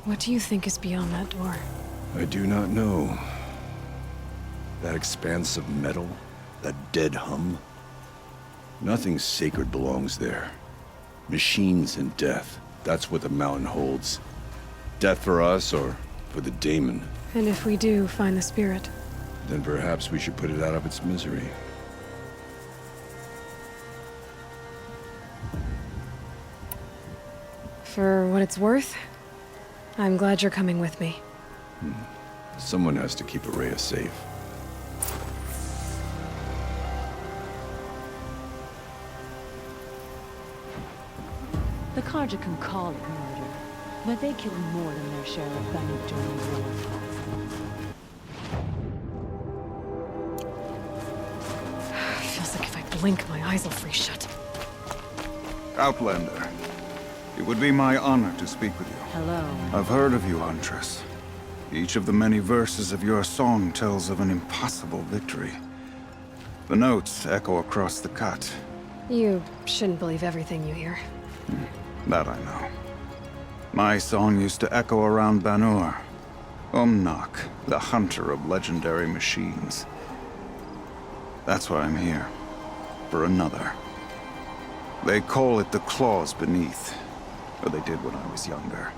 What do you think is beyond that door? I do not know. That expanse of metal, that dead hum. Nothing sacred belongs there. Machines and death, that's what the mountain holds. Death for us, or for the daemon. And if we do find the spirit? Then perhaps we should put it out of its misery. For what it's worth, I'm glad you're coming with me. Someone has to keep Araya safe. The Carja can call it murder, but they kill more than their share of Banuk during the war. Feels like if I blink, my eyes will freeze shut. Outlander, it would be my honor to speak with you. Hello. I've heard of you, Huntress. Each of the many verses of your song tells of an impossible victory. The notes echo across the cut. You shouldn't believe everything you hear. That I know. My song used to echo around Banur. Umnak, the hunter of legendary machines. That's why I'm here. For another. They call it the claws beneath. Or they did when I was younger.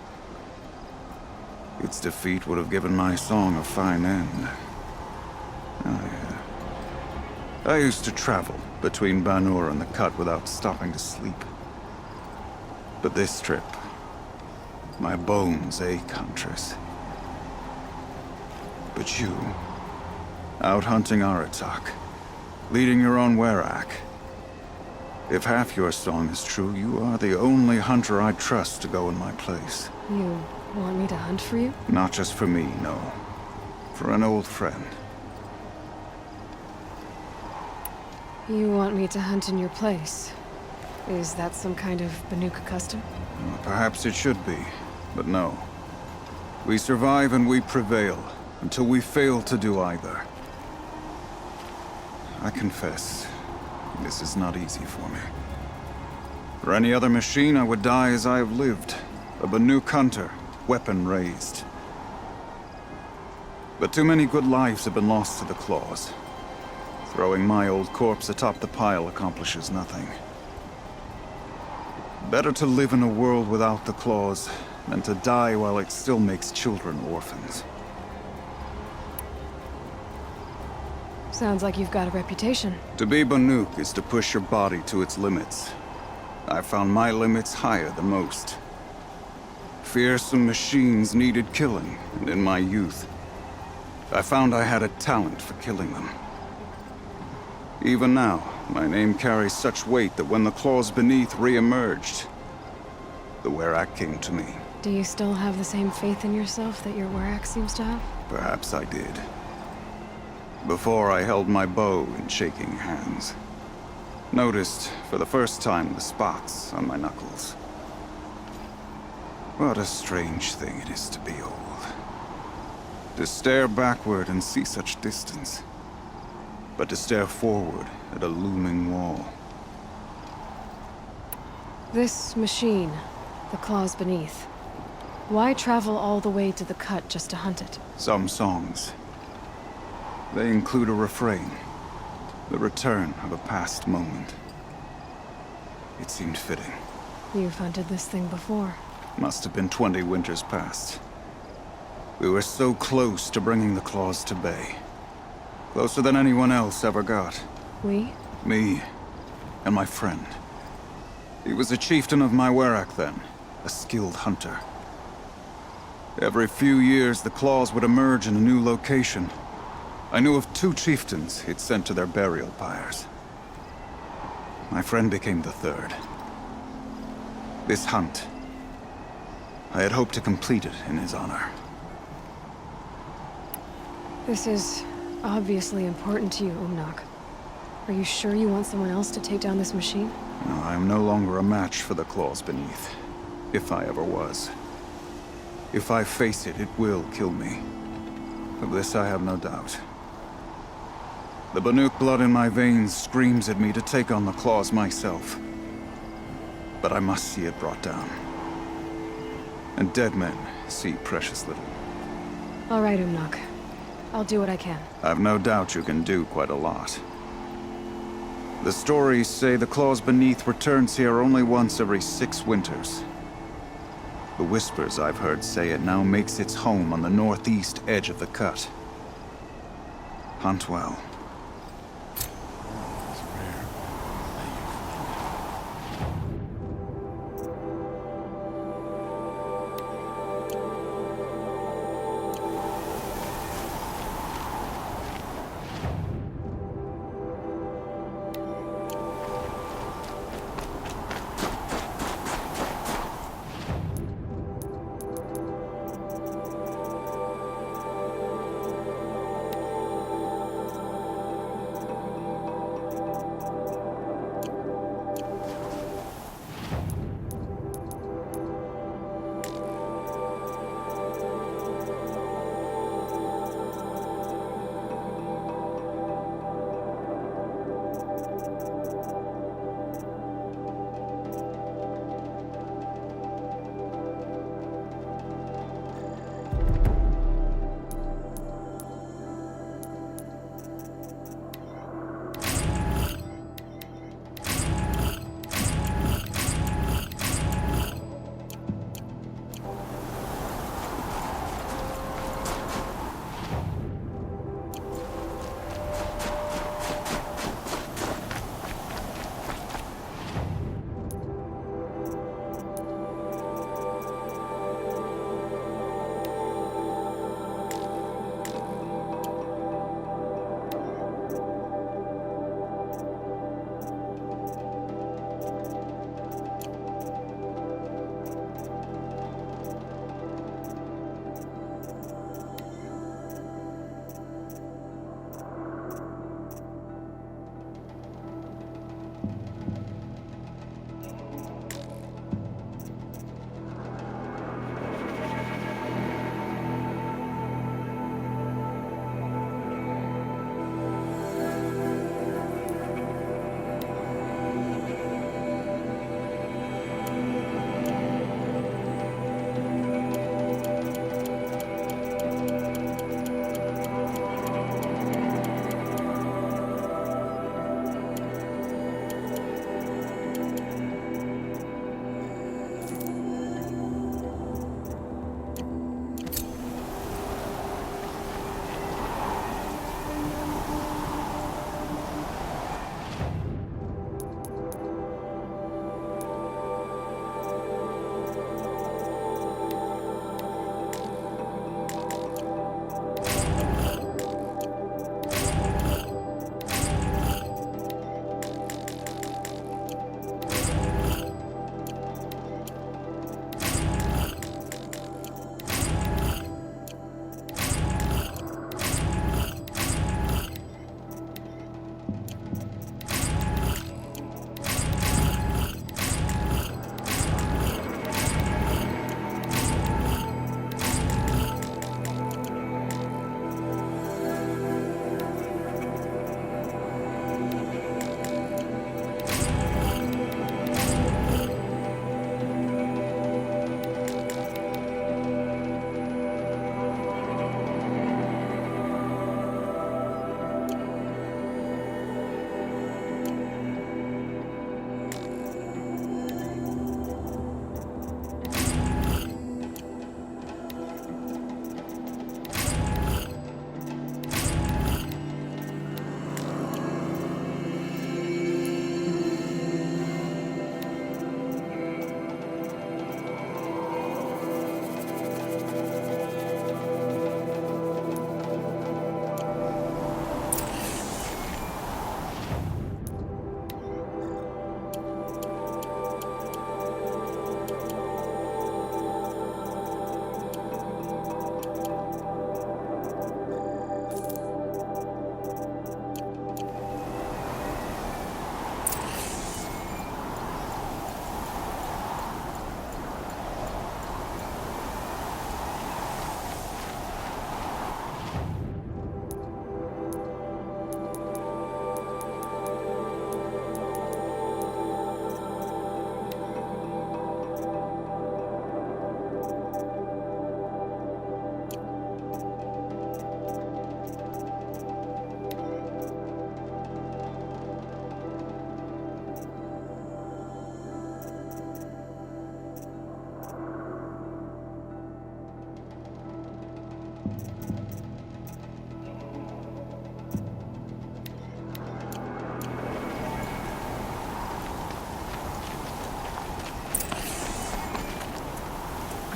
Its defeat would have given my song a fine end. Oh, yeah. I used to travel between Banur and the Cut without stopping to sleep. But this trip, my bones ache, Huntress. But you, out hunting Aratak, leading your own Werak. If half your song is true, you are the only hunter I trust to go in my place. You want me to hunt for you? Not just for me, no. For an old friend. You want me to hunt in your place? Is that some kind of Banuk custom? Well, perhaps it should be, but no. We survive and we prevail, until we fail to do either. I confess, this is not easy for me. For any other machine, I would die as I have lived. A Banuk hunter, weapon raised. But too many good lives have been lost to the claws. Throwing my old corpse atop the pile accomplishes nothing. Better to live in a world without the claws than to die while it still makes children orphans. Sounds like you've got a reputation. To be Banuk is to push your body to its limits. I found my limits higher than most. Fearsome machines needed killing, and in my youth, I found I had a talent for killing them. Even now, my name carries such weight that when the claws beneath re-emerged, the Werak came to me. Do you still have the same faith in yourself that your Werak seems to have? Perhaps I did. Before I held my bow in shaking hands. Noticed, for the first time, the spots on my knuckles. What a strange thing it is to be old. To stare backward and see such distance. But to stare forward at a looming wall. This machine, the claws beneath. Why travel all the way to the Cut just to hunt it? Some songs. They include a refrain. The return of a past moment. It seemed fitting. You've hunted this thing before. Must have been 20 winters past. We were so close to bringing the claws to bay. Closer than anyone else ever got. We? Me, and my friend. He was a chieftain of my Werak then, a skilled hunter. Every few years, the claws would emerge in a new location. I knew of 2 chieftains he'd sent to their burial pyres. My friend became the 3rd. This hunt, I had hoped to complete it in his honor. This is obviously important to you, Umnak. Are you sure you want someone else to take down this machine? No, I am no longer a match for the claws beneath. If I ever was. If I face it, it will kill me. Of this I have no doubt. The Banuk blood in my veins screams at me to take on the claws myself. But I must see it brought down. And dead men see precious little. All right, Umnak. I'll do what I can. I've no doubt you can do quite a lot. The stories say the claws beneath returns here only once every 6 winters. The whispers I've heard say it now makes its home on the northeast edge of the cut. Hunt well.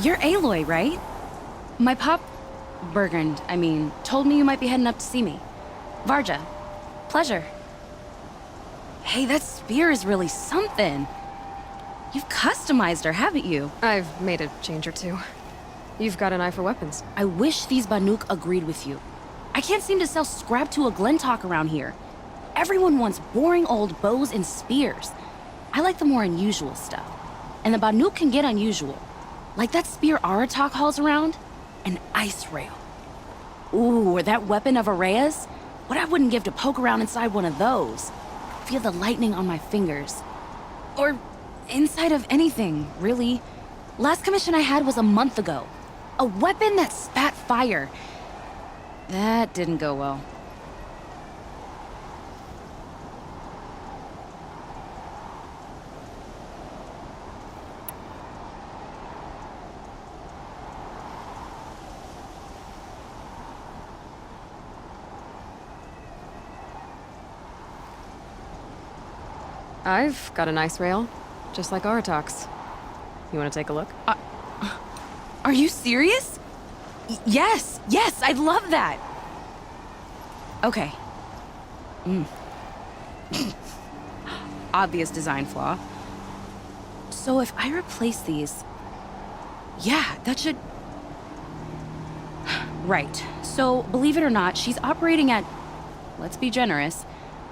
You're Aloy, right? My pop... Bergund, I mean, told me you might be heading up to see me. Varja. Pleasure. Hey, that spear is really something. You've customized her, haven't you? I've made a change or two. You've got an eye for weapons. I wish these Banuk agreed with you. I can't seem to sell scrap to a Glentalk around here. Everyone wants boring old bows and spears. I like the more unusual stuff. And the Banuk can get unusual. Like that spear Aratak hauls around. An ice rail. Ooh, or that weapon of Araya's? What I wouldn't give to poke around inside one of those. Feel the lightning on my fingers. Or inside of anything, really. Last commission I had was a month ago. A weapon that spat fire. That didn't go well. I've got an ice rail, just like Aratak's. You want to take a look? Are you serious? Yes, I'd love that. Okay. Obvious design flaw. So if I replace these... Yeah, that should... Right. So, believe it or not, she's operating at, let's be generous,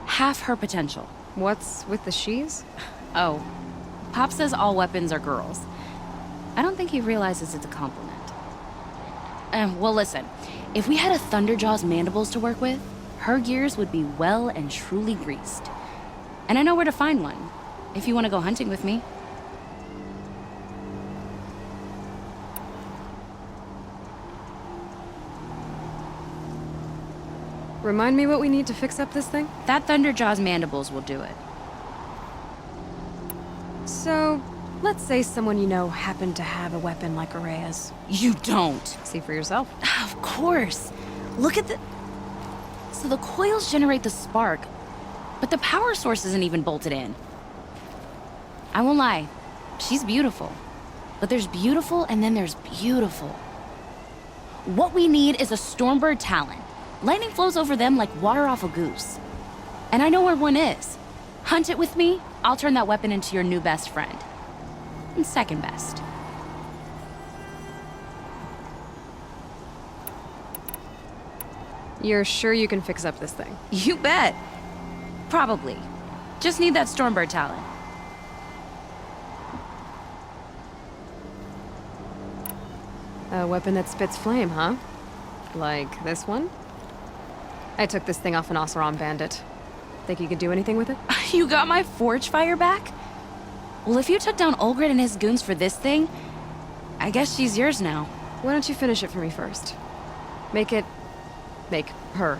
half her potential. What's with the she's? Oh, Pop says all weapons are girls. I don't think he realizes it's a compliment. Well, listen. If we had a Thunderjaw's mandibles to work with, her gears would be well and truly greased. And I know where to find one, if you want to go hunting with me. Remind me what we need to fix up this thing? That Thunderjaw's mandibles will do it. So, let's say someone you know happened to have a weapon like Araya's. You don't. See for yourself. Of course. Look at the... So the coils generate the spark, but the power source isn't even bolted in. I won't lie. She's beautiful. But there's beautiful and then there's beautiful. What we need is a Stormbird Talon. Lightning flows over them like water off a goose. And I know where one is. Hunt it with me, I'll turn that weapon into your new best friend. And second best. You're sure you can fix up this thing? You bet. Probably. Just need that Stormbird Talon. A weapon that spits flame, huh? Like this one? I took this thing off an Oseram bandit. Think you could do anything with it? You got my forge fire back? Well, if you took down Olgrid and his goons for this thing, I guess she's yours now. Why don't you finish it for me first? Make her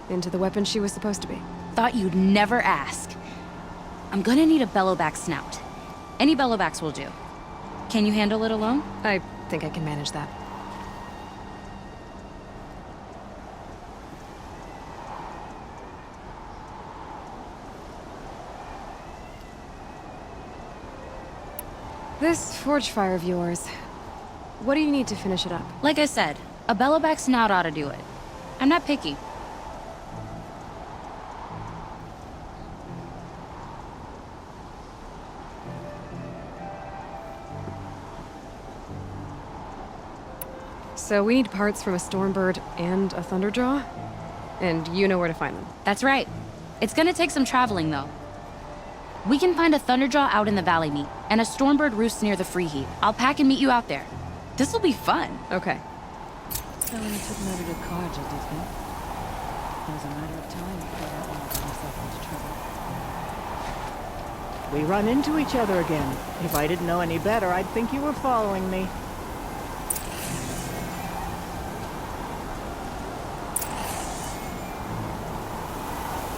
into the weapon she was supposed to be. Thought you'd never ask. I'm gonna need a bellowback snout. Any bellowbacks will do. Can you handle it alone? I think I can manage that. This forge fire of yours, what do you need to finish it up? Like I said, a bellowback snout ought to do it. I'm not picky. So we need parts from a Stormbird and a Thunderjaw? And you know where to find them. That's right. It's gonna take some traveling, though. We can find a Thunderjaw out in the Valley Meet, and a Stormbird roosts near the Freeheat. I'll pack and meet you out there. This'll be fun. Okay. So when you took me over to Karja, did you? It was a matter of time before that one got himself into trouble. We run into each other again. If I didn't know any better, I'd think you were following me.